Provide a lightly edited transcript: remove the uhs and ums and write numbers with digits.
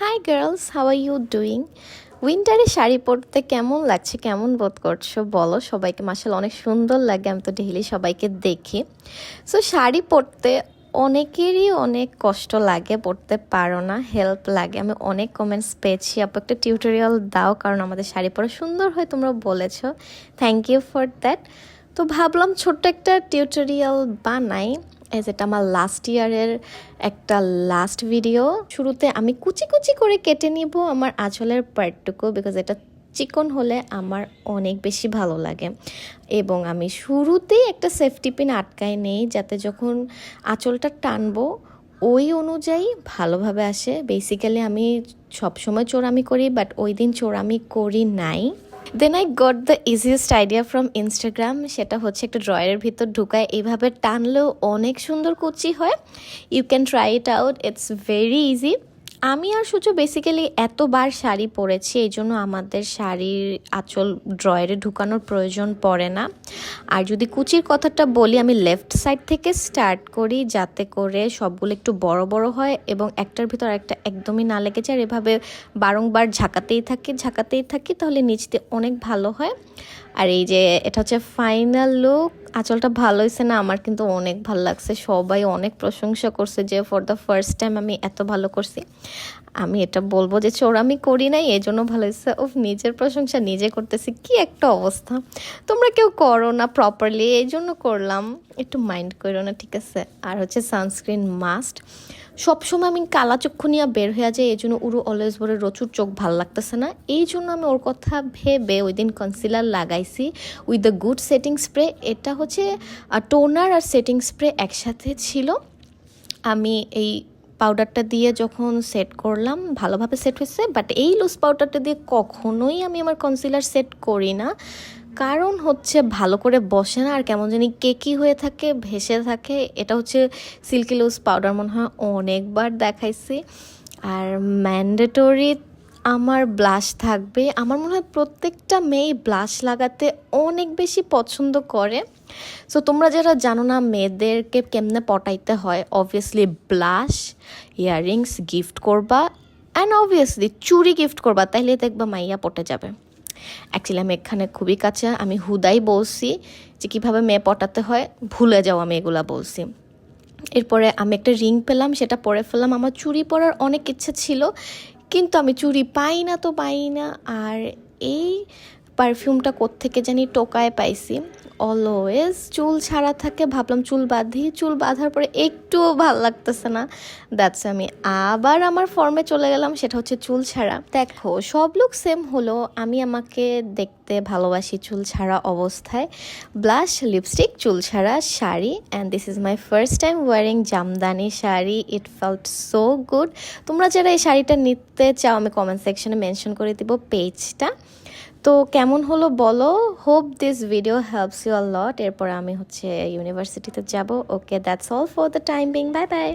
High girls, how are you doing? উইন্টারে শাড়ি পরতে কেমন লাগছে, কেমন বোধ করছো বলো? সবাইকে মাশাআল্লাহ অনেক সুন্দর লাগে, আমি তো ডেইলি সবাইকে দেখি। সো শাড়ি পরতে অনেকেরই অনেক কষ্ট লাগে, পরতে পারো না, হেল্প লাগে। আমি অনেক কমেন্টস পেয়েছি, আপু একটা টিউটোরিয়াল দাও কারণ আমাদের শাড়ি পরা সুন্দর হয়, তোমরা বলেছো। Thank you for that. তো ভাবলাম ছোট্ট একটা টিউটোরিয়াল বানাই, এজ এটা আমার লাস্ট ইয়ারের একটা লাস্ট ভিডিও। শুরুতে আমি কুচি কুচি করে কেটে নিব আমার আঁচলের পার্টটুকু, বিকজ এটা চিকন হলে আমার অনেক বেশি ভালো লাগে। এবং আমি শুরুতেই একটা সেফটি পিন আটকায় নেই, যাতে যখন আঁচলটা টানবো ওই অনুযায়ী ভালোভাবে আসে। বেসিক্যালি আমি সবসময় চোরামি করি, বাট ওই দিন চোরামি করি নাই। Then I got the easiest idea from Instagram, সেটা হচ্ছে একটা ড্রয়ারের ভিতর ঢুকায় এইভাবে টানলেও অনেক সুন্দর কুচি হয়। You can try it out, it's very easy. আমি আর সূর্য বেসিক্যালি এতবার শাড়ি পরেছি, এই জন্য আমাদের শাড়ির আঁচল ড্রয়ারে ঢুকানোর প্রয়োজন পড়ে না। আর যদি কুচির কথাটা বলি, আমি লেফট সাইড থেকে স্টার্ট করি, যাতে করে সবগুলো একটু বড় বড় হয় এবং একটার ভিতর একটা একদমই না লেগে যায়। আর এভাবে বারংবার ঝাঁকাতেই থাকি, তাহলে নিচ দিয়ে অনেক ভালো হয়। আর এই যে এটা হচ্ছে ফাইনাল লুক। আঁচলটা ভালো হয়েছে না? আমার কিন্তু অনেক ভালো লাগছে, সবাই অনেক প্রশংসা করছে যে ফর দ্য ফার্স্ট টাইম আমি এত ভালো করছি। আমি এটা বলবো যে চোরামি করি নাই, এই জন্য ভালো হয়েছে। ও, নিজের প্রশংসা নিজে করতেছি, কি একটা অবস্থা। তোমরা কেউ করো না প্রপারলি, এই জন্য করলাম, একটু মাইন্ড করো না, ঠিক আছে? আর হচ্ছে সানস্ক্রিন মাস্ট। সবসময় আমি কালা চক্ষু নিয়ে বের হয়ে যাই, এই জন্য উরু অলওয়েজ বলে রচুর চোখ ভালো লাগতেছে না, এই জন্য আমি ওর কথা ভেবে ওই দিন কনসিলার লাগাইছি with the good setting spray. এটা হচ্ছে টোনার আর সেটিং স্প্রে একসাথে ছিল। আমি এই পাউডারটা দিয়ে যখন সেট করলাম, ভালোভাবে সেট হয়েছে। বাট এই লুজ পাউডারটা দিয়ে কখনোই আমি আমার কনসিলার সেট করি না, কারণ হচ্ছে ভালো করে বসে না, আর কেমন জানি কেকি হয়ে থাকে, ভেসে থাকে। এটা হচ্ছে সিল্কি লুজ পাউডার, মনে হয় অনেকবার দেখাইছি। আর ম্যান্ডেটরি আমার ব্লাশ থাকবে। আমার মনে হয় প্রত্যেকটা মেয়ে ব্লাশ লাগাতে অনেক বেশি পছন্দ করে। সো তোমরা যারা জানো না মেয়েদেরকে কেমনে পটাইতে হয়, অবভিয়াসলি ব্লাশ, ইয়াররিংস গিফট করবা, অ্যান্ড অবভিয়াসলি চুড়ি গিফট করবা, তাইলে দেখবা মাইয়া পটে যাবে। অ্যাকচুয়ালি আমি এখানে খুবই কাছে, আমি হুদাই বলছি যে কীভাবে মেয়ে পটাতে হয়, ভুলে যাও আমি এগুলা বলছি। এরপরে আমি একটা রিং পেলাম, সেটা পরে ফেললাম। আমার চুড়ি পরার অনেক ইচ্ছে ছিল, কিন্তু আমি চুড়ি পাই না। আর এই পারফিউমটা কোত্থেকে জানি টোকায় পাইছি, অলওয়েজ চুল ছাড়া থাকে। ভাবলাম চুল বাঁধি, চুল বাঁধার পরে একটুও ভাল লাগতেছে না, দ্যাটস আমি আবার আমার ফর্মে চলে গেলাম, সেটা হচ্ছে চুল ছাড়া। দেখো সব লুক সেম হলো, আমি আমাকে দেখতে ভালোবাসি চুল ছাড়া অবস্থায়। ব্লাশ, লিপস্টিক, চুল ছাড়া sari, and this is my first time wearing Jamdani sari. It felt so good. তোমরা যারা এই শাড়িটা নিতে চাও, আমি কমেন্ট সেকশনে মেনশন করে দিব পেজটা। তো কেমন হলো বলো? Hope this video helps you a lot. এরপর আমি হচ্ছে ইউনিভার্সিটিতে যাব। Okay, that's all for the time being, bye by.